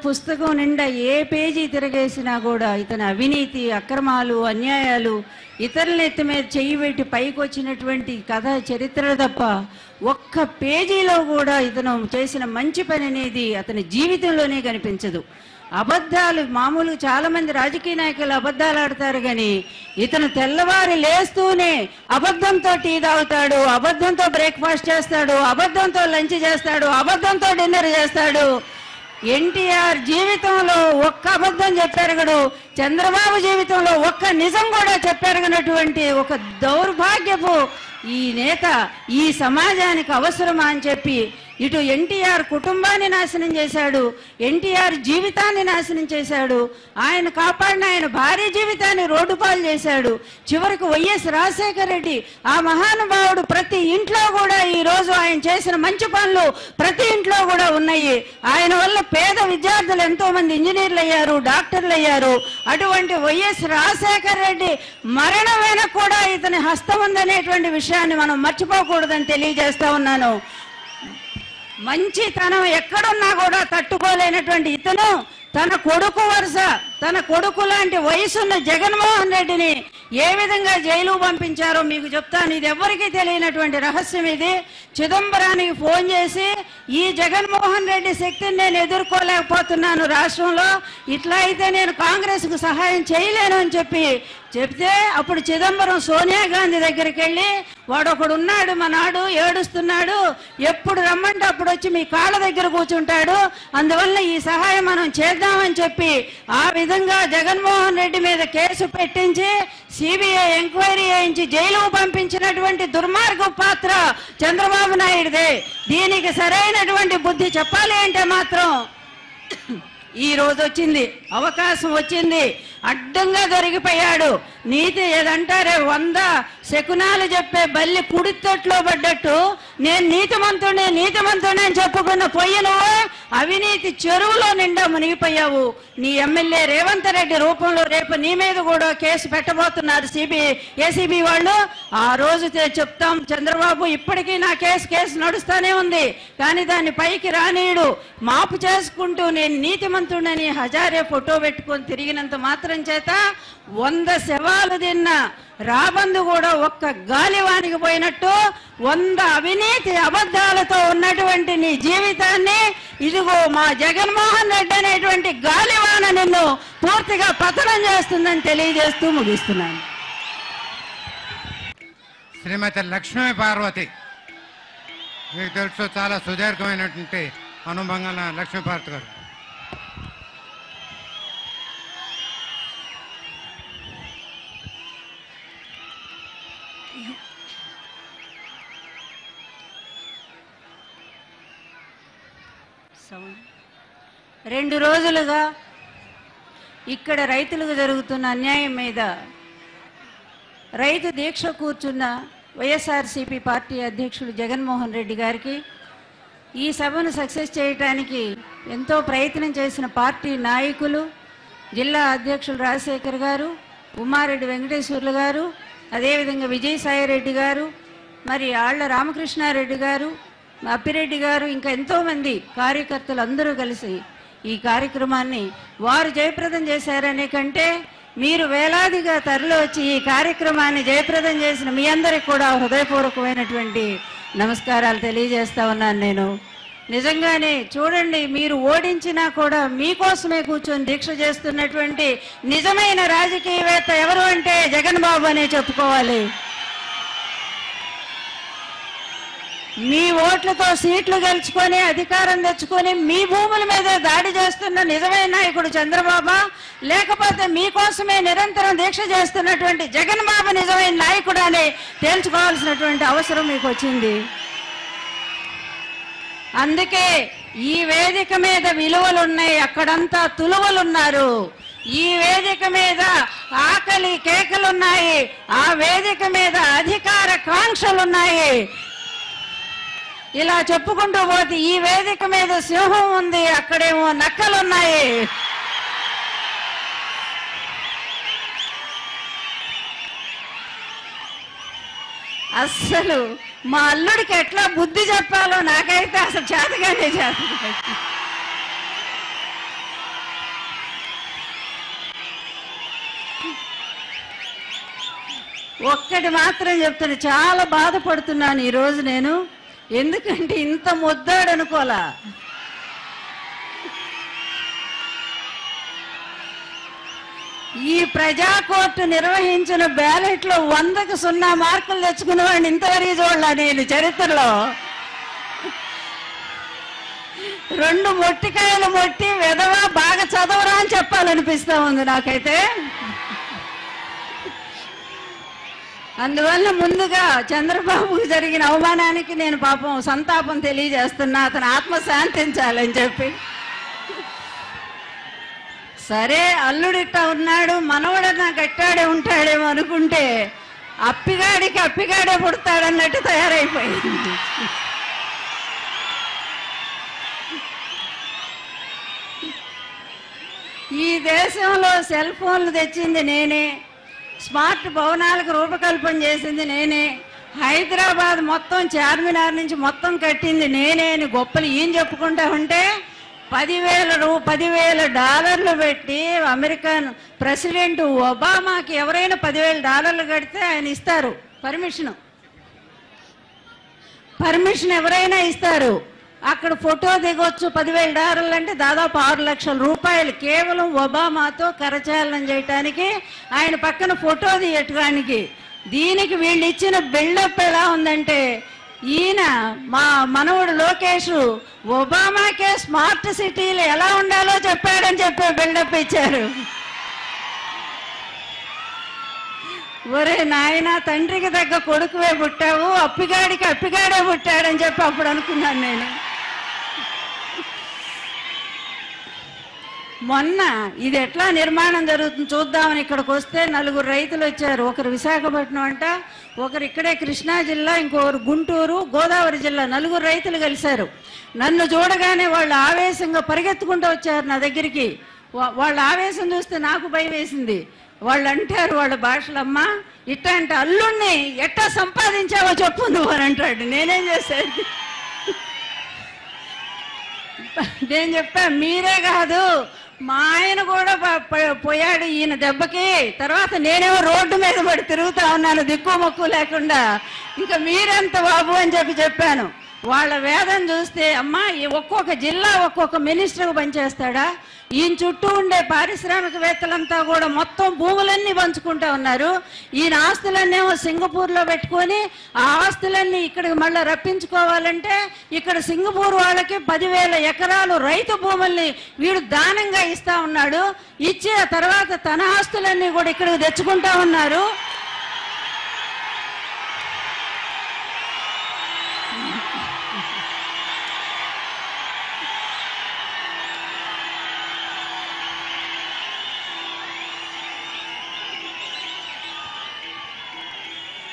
పుస్తకం నిండా ఏ పేజీ తిరగేసినా కూడా ఇతని అవినీతి, అక్రమాలు, అన్యాయాలు, ఇతరుల ఎత్తి మీద చెయ్యి పెట్టి పైకి వచ్చినటువంటి కథ చరిత్ర తప్ప ఒక్క పేజీలో కూడా ఇతను చేసిన మంచి పని అనేది అతని జీవితంలోనే కనిపించదు. అబద్ధాలు మామూలుగా చాలా మంది రాజకీయ నాయకులు అబద్ధాలు ఆడతారు, కానీ ఇతను తెల్లవారి లేస్తూనే అబద్ధంతో టీ తాగుతాడు, అబద్ధంతో బ్రేక్ఫాస్ట్ చేస్తాడు, అబద్ధంతో లంచ్ చేస్తాడు, అబద్ధంతో డిన్నర్ చేస్తాడు. ఎన్టీఆర్ జీవితంలో ఒక్క అబద్ధం చెప్పారు, చంద్రబాబు జీవితంలో ఒక్క నిజం కూడా చెప్పారన్నటువంటి ఒక దౌర్భాగ్యపు ఈ నేత ఈ సమాజానికి అవసరమా అని చెప్పి ఇటు ఎన్టీఆర్ కుటుంబాన్ని నాశనం చేశాడు, ఎన్టీఆర్ జీవితాన్ని నాశనం చేశాడు, ఆయన కాపాడిన ఆయన భార్య జీవితాన్ని రోడ్డు పాలు చేశాడు. చివరికి వైఎస్ రాజశేఖర రెడ్డి ఆ మహానుభావుడు ప్రతి ఇంట్లో కూడా ఈరోజు ఆయన చేసిన మంచి పనులు ప్రతి ఇంట్లో కూడా ఉన్నాయి. ఆయన వల్ల పేద విద్యార్థులు ఎంతో మంది ఇంజనీర్లు అయ్యారు, డాక్టర్లు అయ్యారు. అటువంటి వైఎస్ రాజశేఖర రెడ్డి మరణం వెనక కూడా ఇతని హస్తం ఉందనేటువంటి విషయాన్ని మనం మర్చిపోకూడదని తెలియజేస్తా ఉన్నాను. మంచితనం ఎక్కడున్నా కూడా తట్టుకోలేనటువంటి ఇతను తన కొడుకు వరుస, తన కొడుకు లాంటి వయసున్న జగన్మోహన్ రెడ్డిని ఏ విధంగా జైలు పంపించారో మీకు చెప్తాను. ఇది ఎవరికీ తెలియనటువంటి రహస్యం. ఇది చిదంబరానికి ఫోన్ చేసి ఈ జగన్మోహన్ రెడ్డి శక్తిని నేను ఎదుర్కోలేకపోతున్నాను రాష్ట్రంలో, ఇట్లా అయితే నేను కాంగ్రెస్కు సహాయం చేయలేను అని చెప్తే అప్పుడు చిదంబరం సోనియా గాంధీ దగ్గరికి వెళ్ళి వాడొకడు ఉన్నాడు మా నాడు ఏడుస్తున్నాడు, ఎప్పుడు రమ్మంటే అప్పుడు వచ్చి మీ కాళ్ళ దగ్గర కూర్చుంటాడు, అందువల్ల ఈ సహాయం మనం చేద్దామని చెప్పి ఆ విధంగా జగన్మోహన్ రెడ్డి మీద కేసు పెట్టించి సిబిఐ ఎంక్వైరీ చేయించి జైలుకు పంపించినటువంటి దుర్మార్గ పాత్ర చంద్రబాబు నాయుడుదే. దీనికి సరైనటువంటి బుద్ధి చెప్పాలి అంటే మాత్రం ఈ రోజు వచ్చింది, అవకాశం వచ్చింది, అడ్డంగా దొరికిపోయాడు. నీతి ఏదంటారే 100 శకునాలు చెప్పే బల్లి కుడితొట్లో పడ్డట్టు నేను నీతిమంతుడే అని చెప్పుకున్న పొయ్యను అవినీతి చెరువులో నిండా మునిగిపోయావు. నీ ఎమ్మెల్యే రేవంత్ రెడ్డి రూపంలో రేపు నీ మీద కూడా కేసు పెట్టబోతున్నారు ఏసీబీ వాళ్ళు. ఆ రోజు చెప్తాం చంద్రబాబు, ఇప్పటికీ నా కేసు నడుస్తూనే ఉంది, కానీ దాన్ని పైకి రానీయుడు. మాపు చేసుకుంటూ నేను నీతిమంతుడని హజారే ఫోటో పెట్టుకొని తిరిగినంత మాత్రం చేత 100 శవాలు తిన్న రాబందు కూడా ఒక్క గాలివానికి పోయినట్టు 100 అవినీతి అబద్ధాలతో ఉన్నటువంటి నీ జీవితాన్ని ఇదిగో మా జగన్మోహన్ రెడ్డి అనేటువంటి గాలివాన నిన్ను పూర్తిగా పతనం చేస్తుందని తెలియజేస్తూ ముగిస్తున్నాను. శ్రీమతి లక్ష్మీ పార్వతి, మీకు తెలుసు చాలా సుదీర్ఘమైనటువంటి అనుభవంగా లక్ష్మీ పార్వతి గారు. రెండు రోజులుగా ఇక్కడ రైతులకు జరుగుతున్న అన్యాయం మీద రైతు దీక్ష కూర్చున్న వైఎస్ఆర్సీపీ పార్టీ అధ్యక్షుడు జగన్మోహన్ రెడ్డి గారికి ఈ సభను సక్సెస్ చేయడానికి ఎంతో ప్రయత్నం చేసిన పార్టీ నాయకులు, జిల్లా అధ్యక్షులు రాజశేఖర్ గారు, ఉమారెడ్డి వెంకటేశ్వర్లు గారు, అదేవిధంగా విజయసాయిరెడ్డి గారు, మరి ఆళ్ల రామకృష్ణారెడ్డి గారు, అప్పిరెడ్డి గారు, ఇంకా ఎంతోమంది కార్యకర్తలు అందరూ కలిసి ఈ కార్యక్రమాన్ని వారు జయప్రదం చేశారనే కంటే మీరు వేలాదిగా తరలి వచ్చి ఈ కార్యక్రమాన్ని జయప్రదం చేసిన మీ అందరికి కూడా హృదయపూర్వకమైనటువంటి నమస్కారాలు తెలియజేస్తా ఉన్నాను. నేను నిజంగానే చూడండి, మీరు ఓడించినా కూడా మీకోసమే కూర్చొని దీక్ష చేస్తున్నటువంటి నిజమైన రాజకీయవేత్త ఎవరు అంటే జగన్ బాబు అనే చెప్పుకోవాలి. మీ ఓట్లతో సీట్లు గెలుచుకొని అధికారం తెచ్చుకొని మీ భూముల మీద దాడి చేస్తున్న నిజమైన నాయకుడు చంద్రబాబు, లేకపోతే మీకోసమే నిరంతరం దీక్ష చేస్తున్నటువంటి జగన్ బాబు నిజమైన నాయకుడు అని తేల్చుకోవాల్సినటువంటి అవసరం మీకు వచ్చింది. అందుకే ఈ వేదిక మీద విలువలున్నాయి, అక్కడంతా తులువలున్నారు. ఈ వేదిక మీద ఆకలి కేకలున్నాయి, ఆ వేదిక మీద అధికార కాంక్షలున్నాయి. ఇలా చెప్పుకుంటూ పోతే ఈ వేదిక మీద సింహం ఉంది, అక్కడేమో నక్కలున్నాయి. అస్సలు మా అల్లుడికి ఎట్లా బుద్ధి చెప్పాలో నాకైతే అసలు చేతగానే చేత. ఒక్కటి మాత్రం చెప్తాను, చాలా బాధపడుతున్నాను ఈరోజు నేను. ఎందుకంటే ఇంత ముద్దాడు అనుకోలా. ఈ ప్రజా కోర్టు నిర్వహించిన బ్యాలెట్ లో 100కి 0 మార్కులు తెచ్చుకున్న వాడిని ఇంతవరకు చూడలా నేను చరిత్రలో. 2 మొట్టికాయలు మొట్టి వెధవా బాగా చదవరా అని చెప్పాలనిపిస్తా ఉంది నాకైతే. అందువల్ల ముందుగా చంద్రబాబుకు జరిగిన అవమానానికి నేను పాపం సంతాపం తెలియజేస్తున్నా, అతను ఆత్మ శాంతించాలని చెప్పి. సరే అల్లుడిట్టా ఉన్నాడు, మనవడన్నా గట్టాడే ఉంటాడేమో అనుకుంటే అప్పిగాడికి అప్పిగాడే పుడతాడన్నట్టు తయారైపోయింది. ఈ దేశంలో సెల్ ఫోన్లు తెచ్చింది నేనే, స్మార్ట్ భవనాలకు రూపకల్పన చేసింది నేనే, హైదరాబాద్ మొత్తం చార్మినార్ నుంచి మొత్తం కట్టింది నేనే అని గొప్పలు ఈయన చెప్పుకుంటా ఉంటే $10,000 పెట్టి అమెరికన్ ప్రెసిడెంట్ ఒబామాకి ఎవరైనా $10,000 కడితే ఆయన ఇస్తారు పర్మిషన్ ఎవరైనా ఇస్తారు. అక్కడ ఫోటో దిగొచ్చు. $10,000 అంటే దాదాపు $6 లక్షలు కేవలం ఒబామాతో కరచాలనం చేయటానికి, ఆయన పక్కన ఫోటో తీయటానికి. దీనికి వీళ్ళు ఇచ్చిన బిల్డప్ ఎలా ఉందంటే, ఈయన మా మనవడు లోకేష్ ఒబామాకే స్మార్ట్ సిటీలు ఎలా ఉండాలో చెప్పాడని చెప్పి బిల్డప్ ఇచ్చారు. ఒరే నాయన, తండ్రికి తగ్గ కొడుకువే పుట్టావు, అప్పిగాడికి అప్పిగాడే పుట్టాడని చెప్పి అప్పుడు అనుకున్నాను నేను. మొన్న ఇది ఎట్లా నిర్మాణం జరుగుతుంది చూద్దామని ఇక్కడికి వస్తే 4 రైతులు వచ్చారు. ఒకరు విశాఖపట్నం అంట, ఒకరు ఇక్కడే కృష్ణా జిల్లా, ఇంకొకరు గుంటూరు, గోదావరి జిల్లా. 4 రైతులు కలిశారు. నన్ను చూడగానే వాళ్ళు ఆవేశంగా పరిగెత్తుకుంటూ వచ్చారు నా దగ్గరికి. వాళ్ళ ఆవేశం చూస్తే నాకు భయం వేసింది. వాళ్ళు అంటారు వాళ్ళ భాషలమ్మా, ఇట్టా అంటే అల్లుణ్ణి ఎట్టా సంపాదించావో చెప్పు నువ్వు అని అంటాడు. నేనేం చేశాను, నేను చెప్పా మీరే కాదు మా ఆయన కూడా పోయాడు ఈయన దెబ్బకి. తర్వాత నేనేమో రోడ్డు మీద పడి తిరుగుతా ఉన్నాను దిక్కు మొక్కు లేకుండా. ఇంకా మీరెంత బాబు అని చెప్పాను. వాళ్ళ వేదన చూస్తే అమ్మా ఒక్కొక్క జిల్లా ఒక్కొక్క మినిస్టర్కి పనిచేస్తాడా, ఈయన చుట్టూ ఉండే పారిశ్రామికవేత్తలంతా కూడా మొత్తం భూములన్నీ పంచుకుంటా ఉన్నారు. ఈయన ఆస్తులన్నేమో సింగపూర్లో పెట్టుకొని ఆ ఆస్తులన్నీ ఇక్కడికి మళ్ళీ రప్పించుకోవాలంటే ఇక్కడ సింగపూర్ వాళ్ళకి 10,000 ఎకరాలు రైతు భూముల్ని వీడు దానంగా ఇస్తా ఉన్నాడు. ఇచ్చి ఆ తర్వాత తన ఆస్తులన్నీ కూడా ఇక్కడికి తెచ్చుకుంటా ఉన్నారు.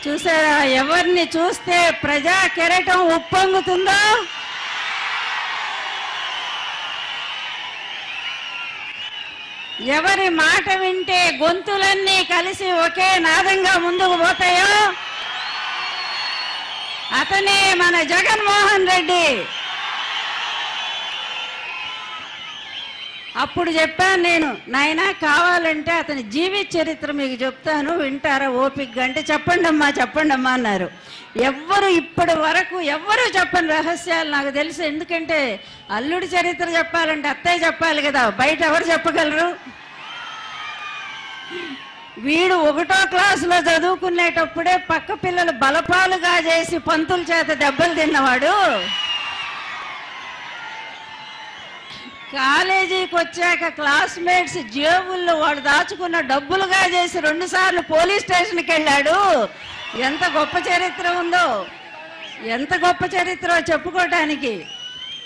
చూసారా ఎవరిని చూస్తే ప్రజా కెరటం ఉప్పొంగుతుందో, ఎవరి మాట వింటే గొంతులన్నీ కలిసి ఒకే నాదంగా ముందుకు పోతాయో అతనే మన జగన్మోహన్ రెడ్డి. అప్పుడు చెప్పాను నేను, నాయనా కావాలంటే అతని జీవిత చరిత్ర మీకు చెప్తాను, వింటారా ఓపికగా అంటే చెప్పండి అమ్మా అన్నారు. ఎవ్వరు ఇప్పటి వరకు ఎవ్వరూ చెప్పని రహస్యాలు నాకు తెలుసు. ఎందుకంటే అల్లుడి చరిత్ర చెప్పాలంటే అత్తయ్య చెప్పాలి కదా, బయట ఎవరు చెప్పగలరు. వీడు 1వ క్లాసులో చదువుకునేటప్పుడే పక్క పిల్లలు బలపాలుగా చేసి పంతుల చేత దెబ్బలు తిన్నవాడు. కాలేజీకి వచ్చాక క్లాస్మేట్స్ జేబుల్లో వాడు దాచుకున్న డబ్బులుగా చేసి 2 సార్లు పోలీస్ స్టేషన్కి వెళ్ళాడు. ఎంత గొప్ప చరిత్ర ఉందో, ఎంత గొప్ప చరిత్ర చెప్పుకోవటానికి.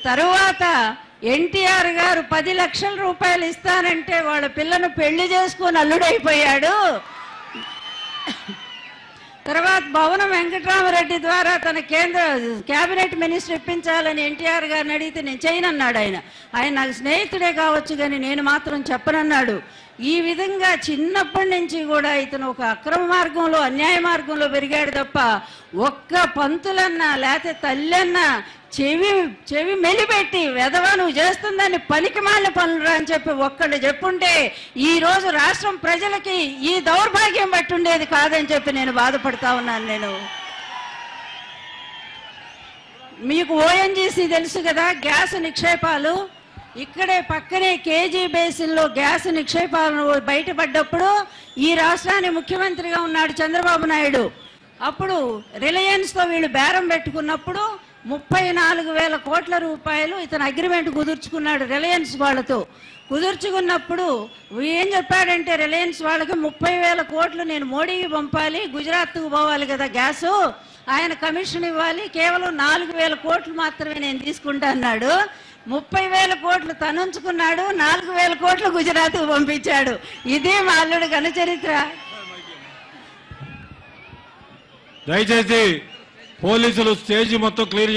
తరువాత ఎన్టీఆర్ గారు 10 లక్షల రూపాయలు ఇస్తానంటే వాళ్ళ పిల్లను పెళ్లి చేసుకుని అల్లుడైపోయాడు. తర్వాత భవనం వెంకటరామరెడ్డి ద్వారా తన కేంద్ర క్యాబినెట్ మినిస్టర్ ఇప్పించాలని ఎన్టీఆర్ గారిని అడిగితే నేను చేయనన్నాడు. ఆయన నాకు స్నేహితుడే కావచ్చు కానీ నేను మాత్రం చెప్పనన్నాడు. ఈ విధంగా చిన్నప్పటి నుంచి కూడా ఇతను ఒక అక్రమ మార్గంలో అన్యాయ మార్గంలో పెరిగాడు తప్ప ఒక్క పంతులన్నా లేకపోతే తల్లన్నా చెవి మెలిపెట్టి వెధవా నువ్వు చేస్తుందని పనికిమాలిన పనులు అని చెప్పి ఒక్కళ్ళు చెప్పుంటే ఈ రోజు రాష్ట్రం ప్రజలకి ఈ దౌర్భాగ్యం పట్టుండేది కాదని చెప్పి నేను బాధపడతా ఉన్నాను. నేను మీకు ఓఎన్జీసీ తెలుసు కదా, గ్యాస్ నిక్షేపాలు ఇక్కడే పక్కనే కేజీ బేసిన్లో గ్యాస్ నిక్షేపాలను బయటపడ్డప్పుడు ఈ రాష్ట్రానికి ముఖ్యమంత్రిగా ఉన్నాడు చంద్రబాబు నాయుడు. అప్పుడు రిలయన్స్తో వీళ్ళు బేరం పెట్టుకున్నప్పుడు 34,000 కోట్ల రూపాయలు ఇతను అగ్రిమెంట్ కుదుర్చుకున్నాడు రిలయన్స్ వాళ్ళతో. కుదుర్చుకున్నప్పుడు ఏం చెప్పాడంటే రిలయన్స్ వాళ్ళకి 30,000 కోట్లు నేను మోడీకి పంపాలి, గుజరాత్కు పోవాలి కదా గ్యాసు, ఆయన కమిషన్ ఇవ్వాలి, కేవలం 4,000 కోట్లు మాత్రమే నేను తీసుకుంటా అన్నాడు. 30,000 కోట్లు తనుంచుకున్నాడు, 4,000 కోట్లు గుజరాత్కు పంపించాడు. ఇదే మా అల్లుడు ఘన చరిత్ర. దయచేసి పోలీసులు స్టేజ్ మొత్తం క్లియర్